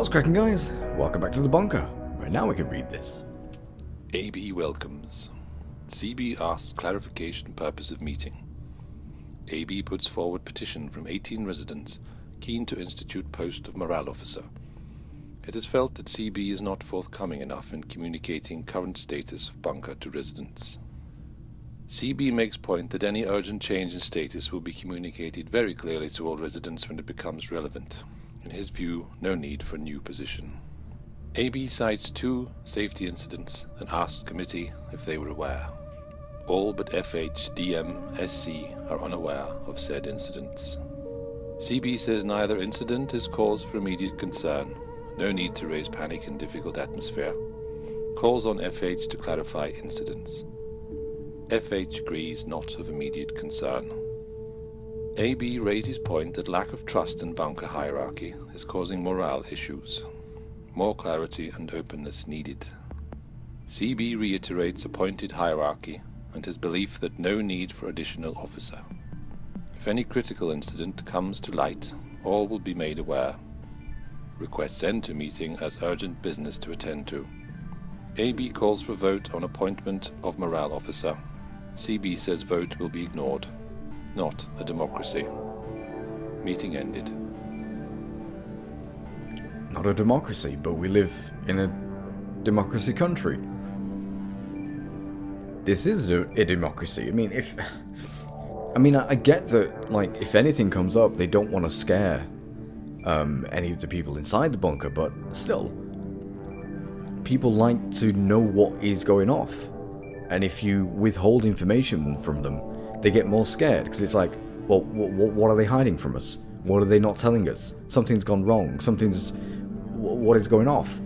What's cracking, guys? Welcome back to the bunker. Right now we can read this. AB welcomes. CB asks clarification purpose of meeting. AB puts forward petition from 18 residents keen to institute post of morale officer. It is felt that CB is not forthcoming enough in communicating current status of bunker to residents. CB makes point that any urgent change in status will be communicated very clearly to all residents when it becomes relevant. In his view, no need for new position. AB cites 2 safety incidents and asks committee if they were aware. All but FH, DM, SC are unaware of said incidents. CB says neither incident is cause for immediate concern. No need to raise panic in difficult atmosphere. Calls on FH to clarify incidents. FH agrees not of immediate concern. AB raises point that lack of trust in bunker hierarchy is causing morale issues. More clarity and openness needed. CB reiterates appointed hierarchy and his belief that no need for additional officer. If any critical incident comes to light, all will be made aware. Requests end to meeting as urgent business to attend to. AB calls for vote on appointment of morale officer. CB says vote will be ignored. Not a democracy. Meeting ended. Not a democracy, but we live in a democracy country. This is a democracy. I get that, like, if anything comes up, they don't want to scare any of the people inside the bunker, but still, people like to know what is going off. And if you withhold information from them, they get more scared, because it's like, well, what are they hiding from us? What are they not telling us? Something's gone wrong. What is going off?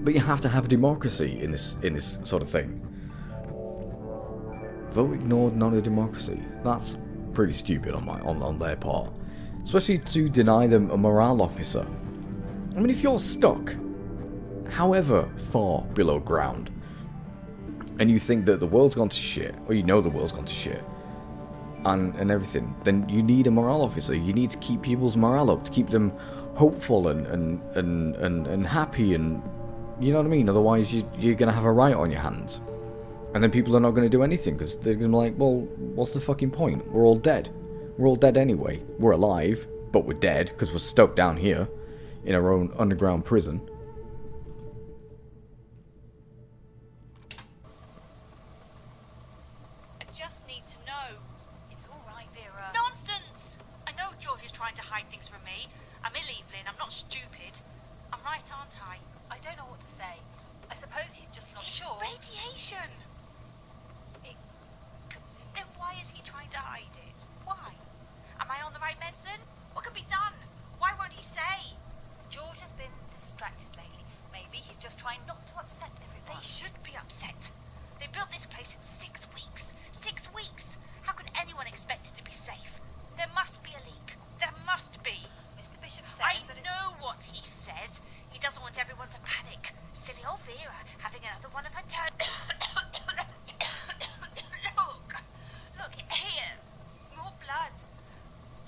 But you have to have democracy in this sort of thing. Vote ignored, not a democracy. That's pretty stupid on their part, especially to deny them a morale officer. I mean, if you're stuck, however far below ground, and you think that the world's gone to shit, or you know the world's gone to shit, and everything, then you need a morale officer. You need to keep people's morale up, to keep them hopeful and happy, and you know what I mean? Otherwise, you're going to have a riot on your hands. And then people are not going to do anything, because they're going to be like, well, what's the fucking point? We're all dead. We're all dead anyway. We're alive, but we're dead, because we're stuck down here in our own underground prison. Just need to know. It's all right, Vera. Nonsense! I know George is trying to hide things from me. I'm ill, Evelyn. I'm not stupid. I'm right, aren't I? I don't know what to say. I suppose he's just not sure. Radiation! Then why is he trying to hide it? Why? Am I on the right medicine? What can be done? Why won't he say? George has been distracted lately. Maybe he's just trying not to upset everyone. They should be upset. They built this place in 6 weeks. 6 weeks! How can anyone expect it to be safe? There must be a leak. There must be. Mr. Bishop says I that know what he says. He doesn't want everyone to panic. Silly old Vera having another one of her turn. Look here. More blood.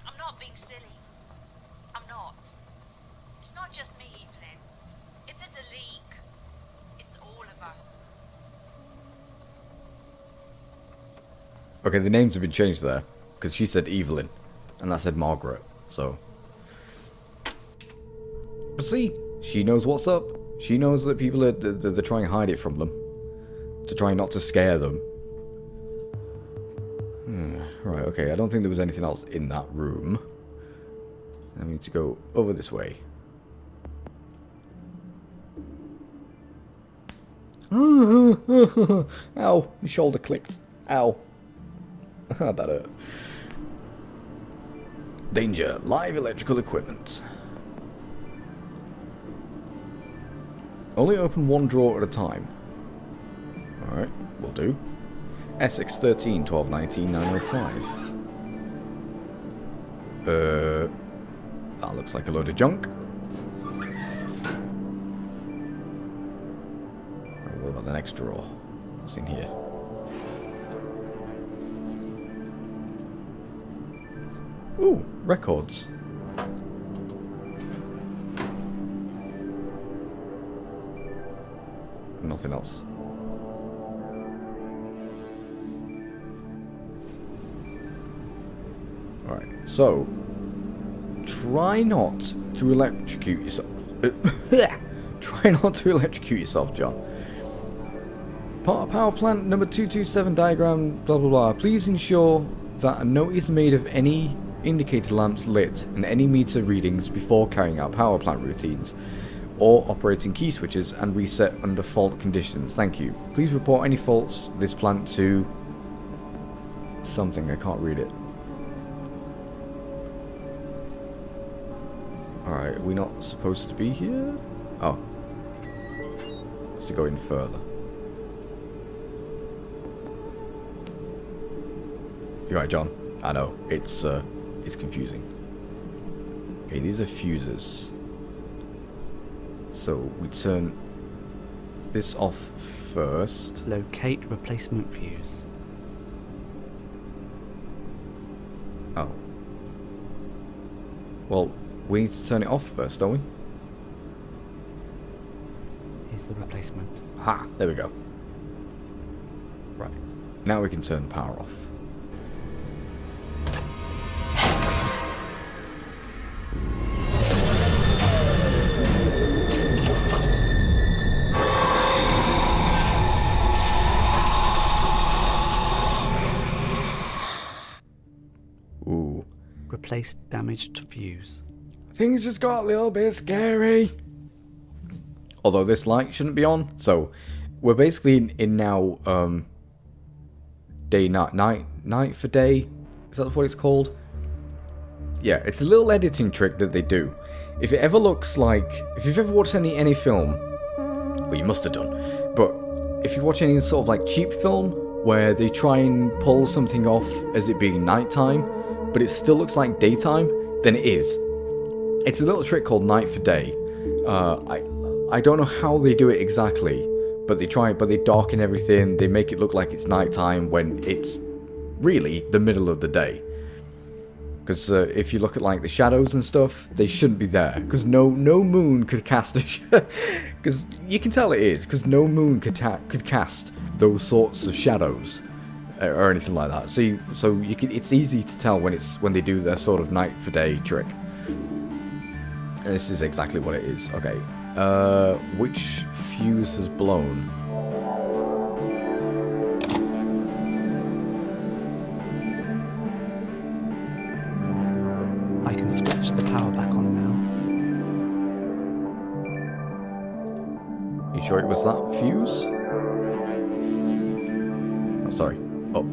I'm not being silly. I'm not. It's not just me, Evelyn. If there's a leak, it's all of us. Okay, the names have been changed there, because she said Evelyn, and I said Margaret, so. But see, she knows what's up. She knows that people are they're trying to hide it from them, to try not to scare them. Right, okay, I don't think there was anything else in that room. I need to go over this way. Ow, my shoulder clicked. Ow. That hurt. Danger, live electrical equipment. Only open one drawer at a time. Alright, will do. Essex 13, 12, 19, 905. That looks like a load of junk. What about the next drawer? What's in here? Ooh, records. nothing else. Alright, so try not to electrocute yourself. Try not to electrocute yourself, John. Part of power plant number 227 diagram, blah blah blah. Please ensure that a note is made of any indicator lamps lit and any meter readings before carrying out power plant routines or operating key switches and reset under fault conditions. Thank you. Please report any faults this plant to something. I can't read it. Alright, are we not supposed to be here? Oh. Let's go in further. You're right, John. I know. It's confusing. Okay, these are fuses. So we turn this off first. Locate replacement fuse. Oh. Well, we need to turn it off first, don't we? Here's the replacement. Ha! There we go. Right. Now we can turn the power off. Ooh. Replaced damaged fuse. Things just got a little bit scary. Although this light shouldn't be on, so we're basically in now day night for day. Is that what it's called? Yeah, it's a little editing trick that they do. If it ever looks like, if you've ever watched any film, well, you must have done, but if you watch any sort of like cheap film where they try and pull something off as it being nighttime, but it still looks like daytime, then it is. It's a little trick called night for day. I don't know how they do it exactly, but they try, but they darken everything, they make it look like it's nighttime when it's really the middle of the day. Because if you look at like the shadows and stuff, they shouldn't be there. Because no moon could cast a because you can tell it is, because no moon could cast those sorts of shadows or anything like that. So you can, it's easy to tell when they do their sort of night for day trick. And this is exactly what it is. Okay, which fuse has blown? I can switch the power back on now. You sure it was that fuse? Oh, sorry. Up.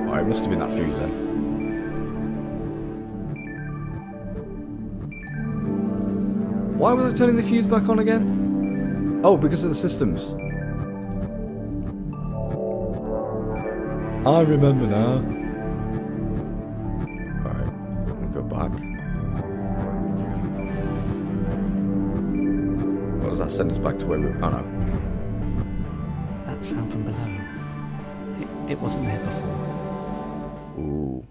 Oh, it must have been that fuse then. Why was I turning the fuse back on again? Oh, because of the systems. I remember now. Alright, we'll go back. What does that send us back to where we were? Oh no. That sound from below. It wasn't there before. Ooh.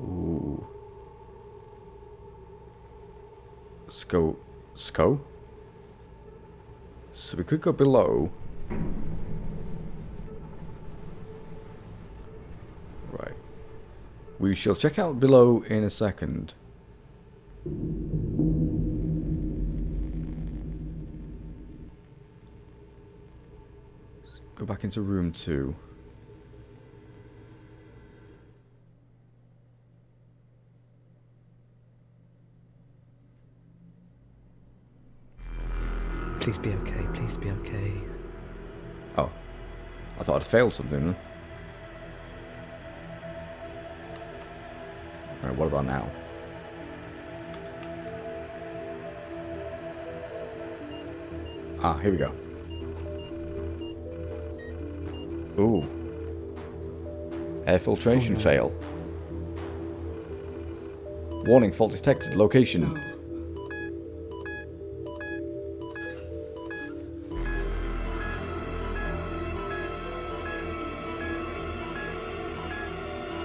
Ooh. Sco? So we could go below. Right. We shall check out below in a second. Go back into room 2. Please be okay, please be okay. Oh. I thought I'd failed something then. Alright, what about now? Ah, here we go. Ooh. Air filtration fail. Warning, fault detected. Location.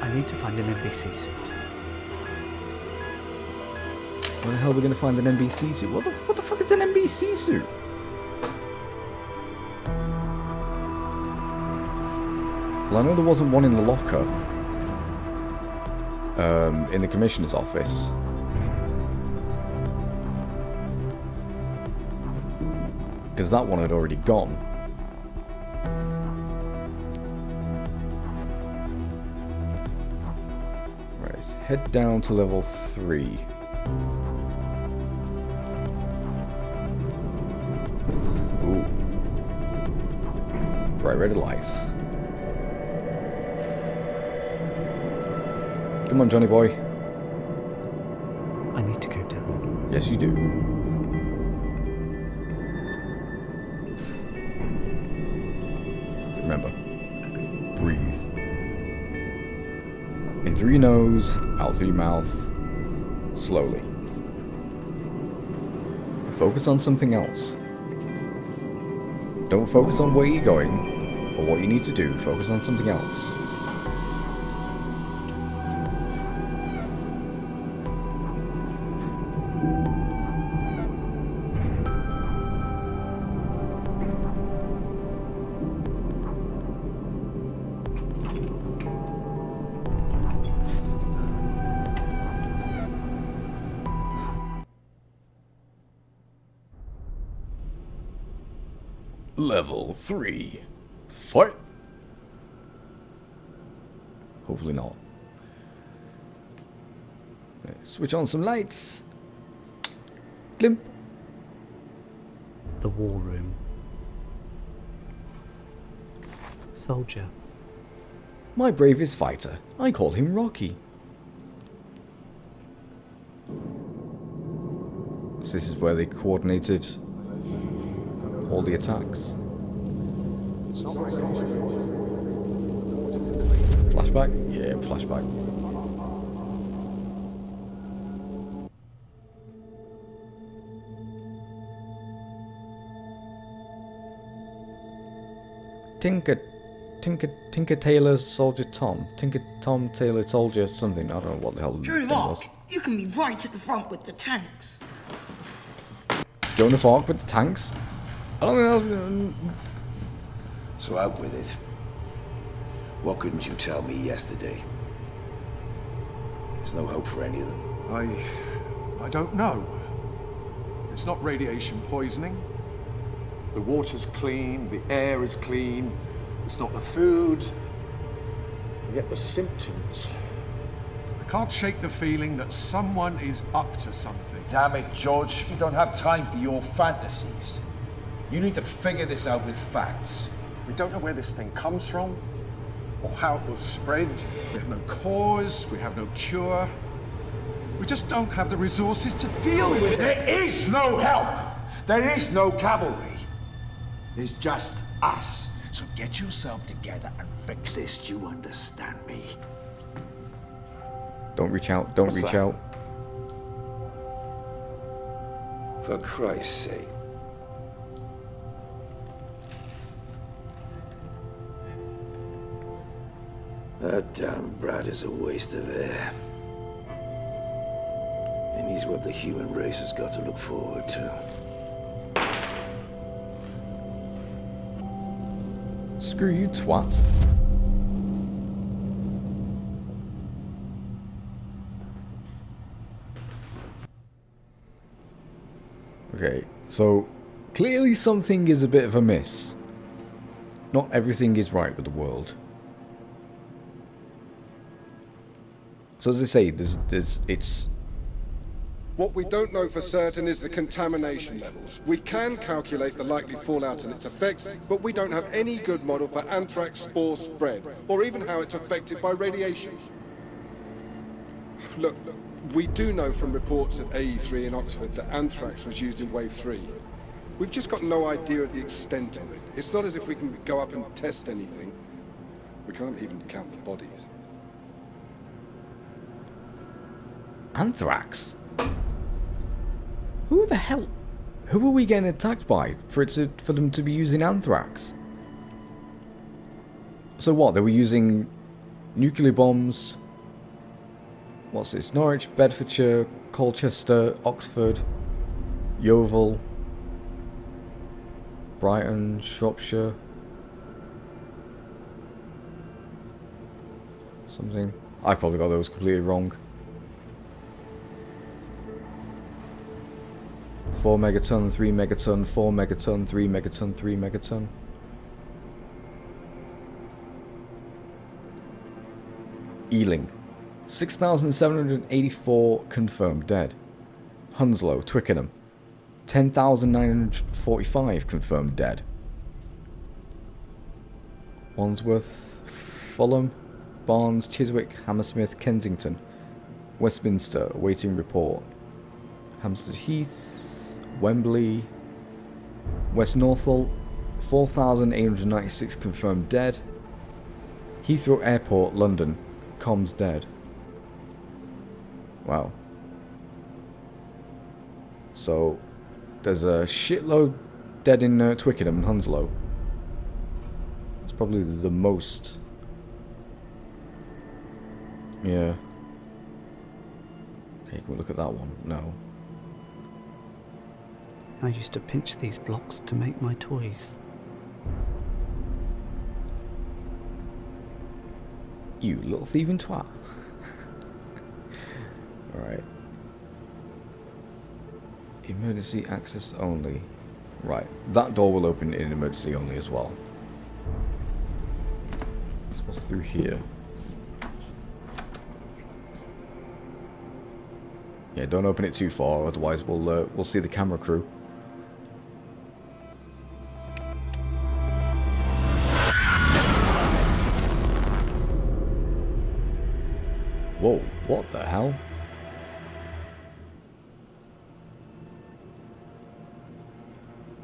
I need to find an NBC suit. Where the hell are we going to find an NBC suit? What the fuck is an NBC suit? Well, I know there wasn't one in the locker. In the commissioner's office. Because that one had already gone. Right, let's head down to level 3. Ooh. Bright red lights. Come on, Johnny boy. I need to go down. Yes, you do. Remember, breathe. In through your nose, out through your mouth, slowly. Focus on something else. Don't focus on where you're going or what you need to do. Focus on something else. Level 3. Fight! Hopefully not. Switch on some lights. Glimp. The war room. Soldier. My bravest fighter. I call him Rocky. So this is where they coordinated all the attacks. Flashback? Yeah, flashback. Tinker Tailor Soldier Tom. Tinker Tom Tailor Soldier something. I don't know what the hell the Joan thing was. Arc, you can be right at the front with the tanks. Joan of Arc with the tanks? I don't think that's gonna... So out with it. What couldn't you tell me yesterday? There's no hope for any of them. I don't know. It's not radiation poisoning. The water's clean, the air is clean. It's not the food. And yet the symptoms. I can't shake the feeling that someone is up to something. Damn it, George. We don't have time for your fantasies. You need to figure this out with facts. We don't know where this thing comes from, or how it will spread. We have no cause, we have no cure. We just don't have the resources to deal with it. There is no help. There is no cavalry. There's just us. So get yourself together and fix this. Do you understand me? Don't reach out. Don't reach out. For Christ's sake. That damn brat is a waste of air. And he's what the human race has got to look forward to. Screw you, twat. Okay, so clearly something is a bit of a miss. Not everything is right with the world. So as I say, it's... What we don't know for certain is the contamination levels. We can calculate the likely fallout and its effects, but we don't have any good model for anthrax spore spread, or even how it's affected by radiation. Look, we do know from reports at AE3 in Oxford that anthrax was used in Wave 3. We've just got no idea of the extent of it. It's not as if we can go up and test anything. We can't even count the bodies. Anthrax? Who the hell? Who are we getting attacked by for them to be using anthrax? So what? They were using nuclear bombs. What's this? Norwich, Bedfordshire, Colchester, Oxford, Yeovil, Brighton, Shropshire. Something. I probably got those completely wrong. 4 megaton, 3 megaton, 4 megaton, 3 megaton, 3 megaton. Ealing. 6,784 confirmed dead. Hounslow, Twickenham. 10,945 confirmed dead. Wandsworth, Fulham, Barnes, Chiswick, Hammersmith, Kensington, Westminster, awaiting report. Hampstead Heath, Wembley, West Northolt, 4,896 confirmed dead. Heathrow Airport, London, comms dead. Wow. So, there's a shitload dead in Twickenham and Hounslow. It's probably the most. Yeah. Okay, can we look at that one? No. I used to pinch these blocks to make my toys. You little thieving twat. Alright. Emergency access only. Right. That door will open in emergency only as well. So what's through here? Yeah, don't open it too far, otherwise we'll see the camera crew. Whoa, what the hell?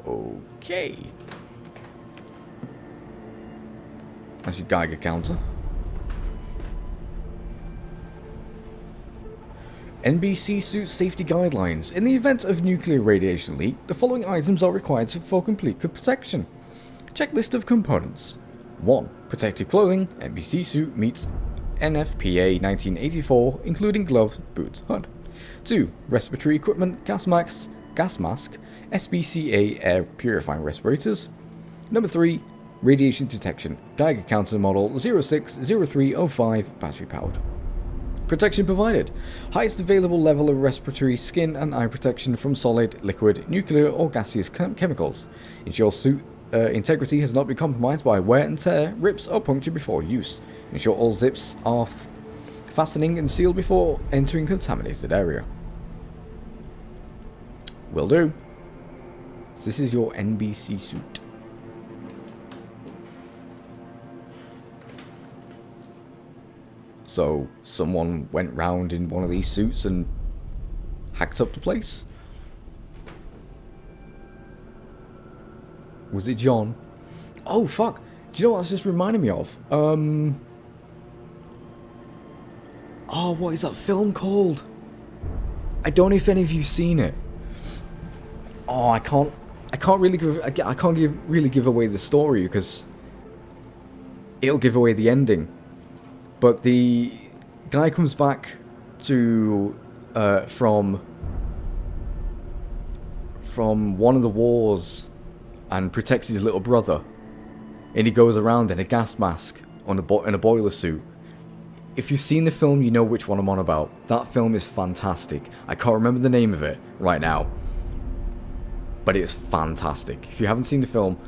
Okay. That's your Geiger counter. NBC suit safety guidelines. In the event of nuclear radiation leak, the following items are required for complete protection. Checklist of components. 1. Protective clothing. NBC suit meets NFPA 1984, including gloves, boots, hood. 2. Respiratory equipment, gas mask, SPCA air purifying respirators. Number 3. Radiation detection, Geiger counter model 060305, battery powered. Protection provided. Highest available level of respiratory, skin and eye protection from solid, liquid, nuclear or gaseous chemicals. Ensure suit integrity has not been compromised by wear and tear, rips or puncture before use. Ensure all zips are fastening and sealed before entering contaminated area. Will do. So this is your NBC suit. So someone went round in one of these suits and hacked up the place? Was it John? Oh fuck! Do you know what that's just reminded me of? Oh, what is that film called? I don't know if any of you've seen it. Oh, I can't really give away the story because it'll give away the ending. But the guy comes back to from one of the wars and protects his little brother, and he goes around in a gas mask in a boiler suit. If you've seen the film, you know which one I'm on about. That film is fantastic. I can't remember the name of it right now, but it's fantastic. If you haven't seen the film,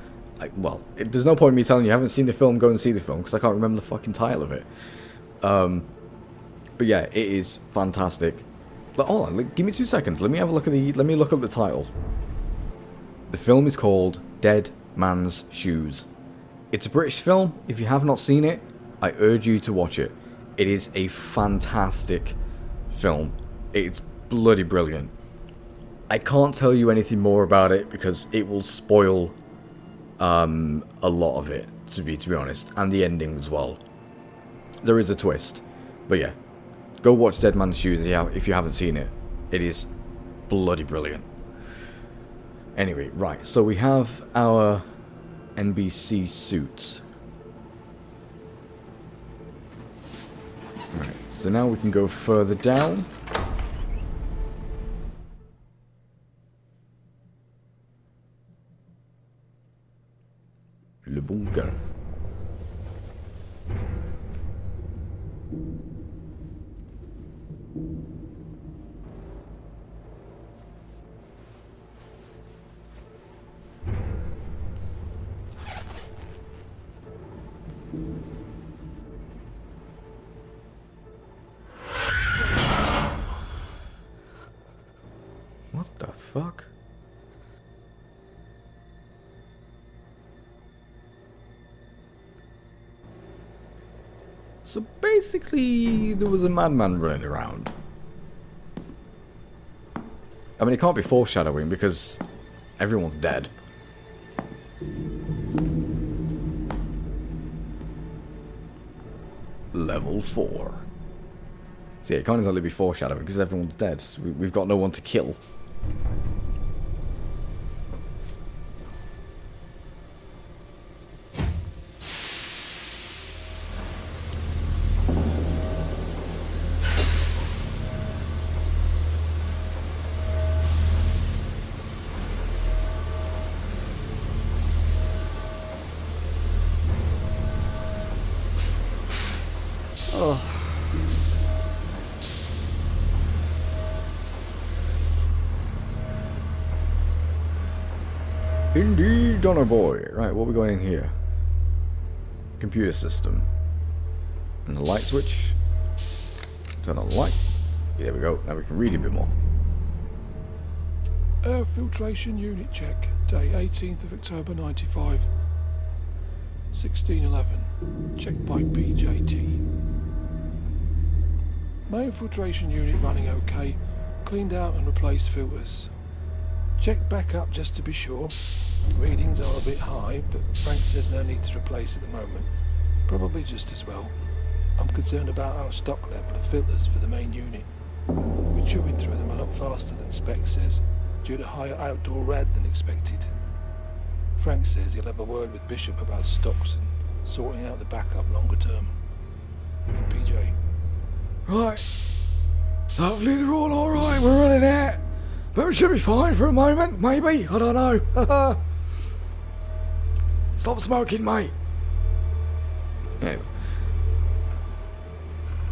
there's no point in me telling you haven't seen the film. Go and see the film because I can't remember the fucking title of it. But yeah, it is fantastic. But hold on, give me 2 seconds. Let me look up the title. The film is called Dead Man's Shoes. It's a British film. If you have not seen it, I urge you to watch it. It is a fantastic film. It's bloody brilliant. I can't tell you anything more about it because it will spoil a lot of it, to be honest, and the ending as well. There is a twist, but yeah, go watch Dead Man's Shoes if you haven't seen it. It is bloody brilliant. Anyway, right, so we have our NBC suit. So now we can go further down. Le bunker. What the fuck? So basically, there was a madman running around. I mean, it can't be foreshadowing because everyone's dead. Level 4. See, it can't exactly be foreshadowing because everyone's dead. So we've got no one to kill. Indeed, Donner boy. Right, what we got in here? Computer system. And the light switch. Turn on the light. Yeah, there we go. Now we can read a bit more. Air filtration unit check. Day 18th of October 95. 1611. Checked by BJT. Main filtration unit running okay. Cleaned out and replaced filters. Check back up just to be sure. Readings are a bit high, but Frank says no need to replace at the moment. Probably just as well. I'm concerned about our stock level of filters for the main unit. We're chewing through them a lot faster than spec says, due to higher outdoor rad than expected. Frank says he'll have a word with Bishop about stocks and sorting out the backup longer term. PJ. Right. Hopefully they're all alright. We're running out. But we should be fine for a moment, maybe. I don't know. Stop smoking, mate. Anyway.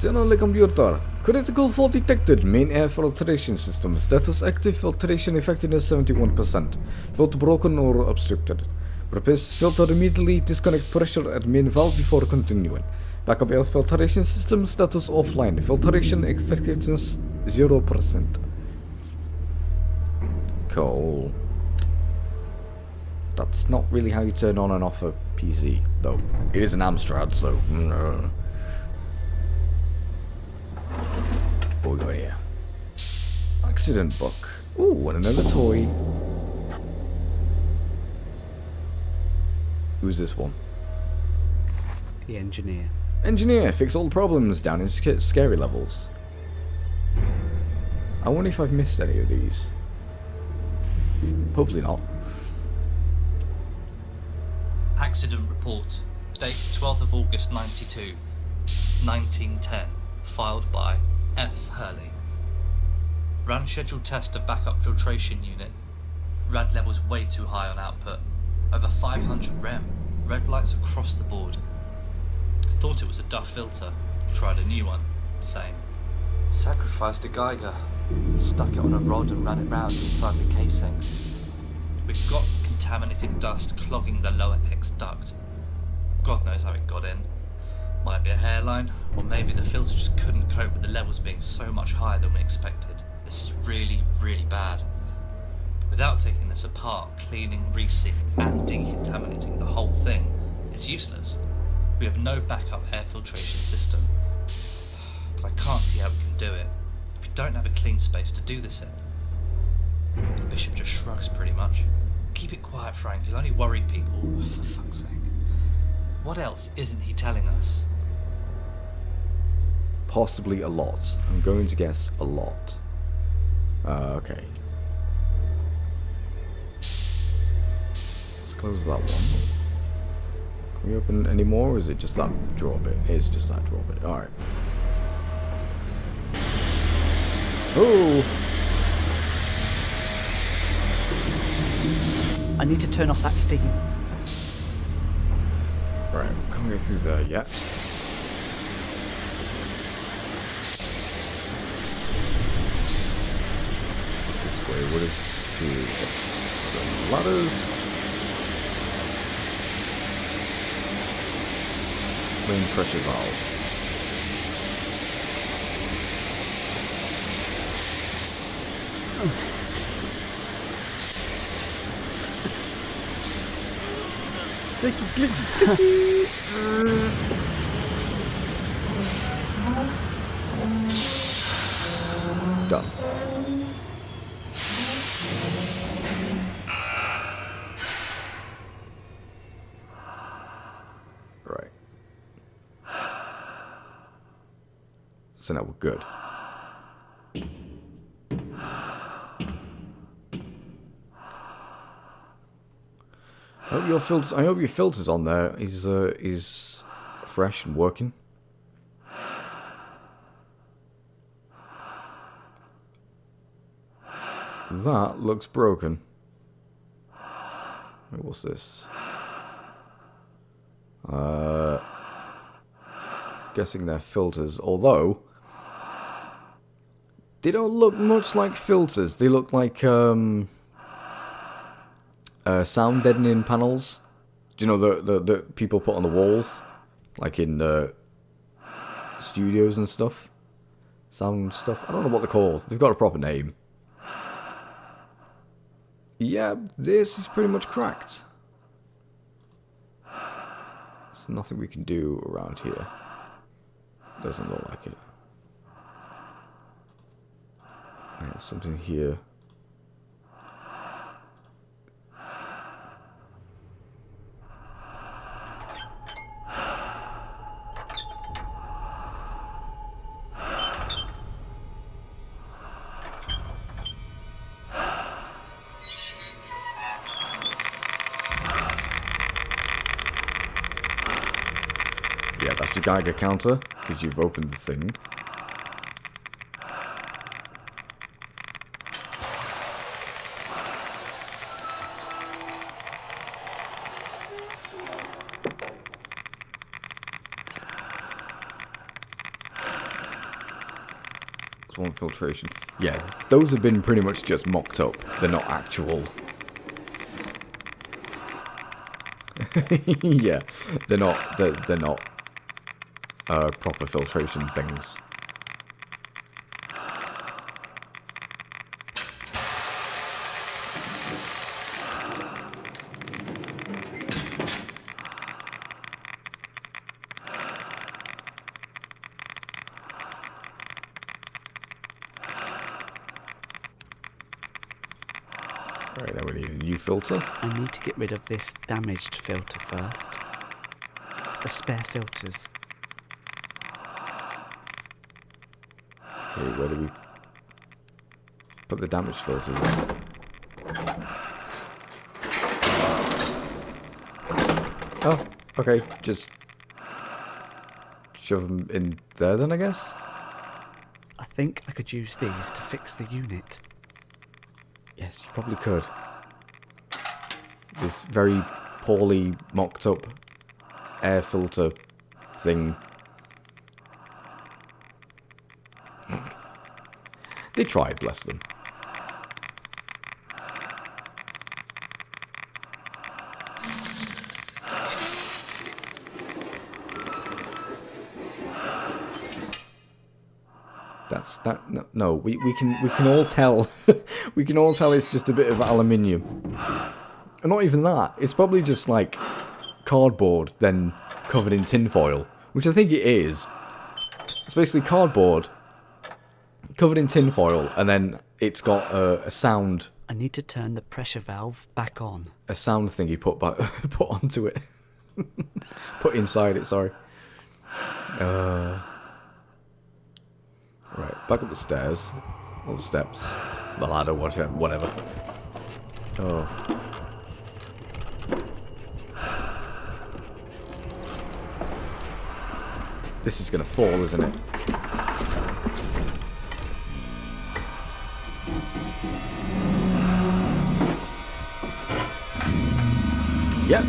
Turn on the computer. Critical fault detected. Main air filtration system. Status active. Filtration effectiveness 71%. Filter broken or obstructed. Replace filter immediately. Disconnect pressure at main valve before continuing. Backup air filtration system. Status offline. Filtration effectiveness 0%. Cool. That's not really how you turn on and off a PC, though. It is an Amstrad, so... What we got here? Accident book. Ooh, and another toy. Who's this one? The engineer. Engineer, fix all problems down in scary levels. I wonder if I've missed any of these. Hopefully not. Accident report. Date 12th of August 92. 1910. Filed by F. Hurley. Ran scheduled test of backup filtration unit. Rad levels way too high on output. Over 500 rem. Red lights across the board. Thought it was a Duff filter. Tried a new one. Same. Sacrificed a Geiger. Stuck it on a rod and ran it round inside the casing. We've got contaminated dust clogging the lower X duct. God knows how it got in. Might be a hairline, or maybe the filter just couldn't cope with the levels being so much higher than we expected. This is really, really bad. Without taking this apart, cleaning, resealing, and decontaminating the whole thing, it's useless. We have no backup air filtration system. But I can't see how we can do it. We don't have a clean space to do this in. Bishop just shrugs pretty much. Keep it quiet, Frank. You'll only worry people. For fuck's sake. What else isn't he telling us? Possibly a lot. I'm going to guess a lot. Okay. Let's close that one. Can we open any more, or is it just that drawer bit? It's just that drawer bit. Alright. Oh! I need to turn off that steam. Right, can't go through there yet. This way, what is here? The ladders. Main pressure valve. Done. Right. So now we're good. I hope your filter's on there is fresh and working. That looks broken. Wait, what's this? Guessing they're filters, although they don't look much like filters. They look like sound deadening panels. Do you know the people put on the walls, like in studios and stuff, sound stuff? I don't know what they're called. They've got a proper name. Yeah, this is pretty much cracked. There's nothing we can do around here. Doesn't look like it. There's something here. Yeah, that's your Geiger counter, because you've opened the thing. Swarm filtration. Yeah, those have been pretty much just mocked up. They're not actual. Yeah, they're not. They're not. Proper filtration things. Right, now we need a new filter. I need to get rid of this damaged filter first. The spare filters. Okay, where do we put the damaged filters in? Oh, okay, just shove them in there then, I guess? I think I could use these to fix the unit. Yes, you probably could. This very poorly mocked up air filter thing. They tried, bless them. That's that. No, we can all tell. We can all tell it's just a bit of aluminium. And not even that. It's probably just like cardboard then covered in tinfoil, which I think it is. It's basically cardboard covered in tinfoil, and then it's got a sound. I need to turn the pressure valve back on. A sound thing you put onto it. Put inside it. Sorry. Right, back up the stairs, or the steps, the ladder, whatever. Oh. This is gonna fall, isn't it? Yep.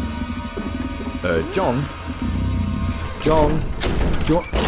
John? John? Do you want...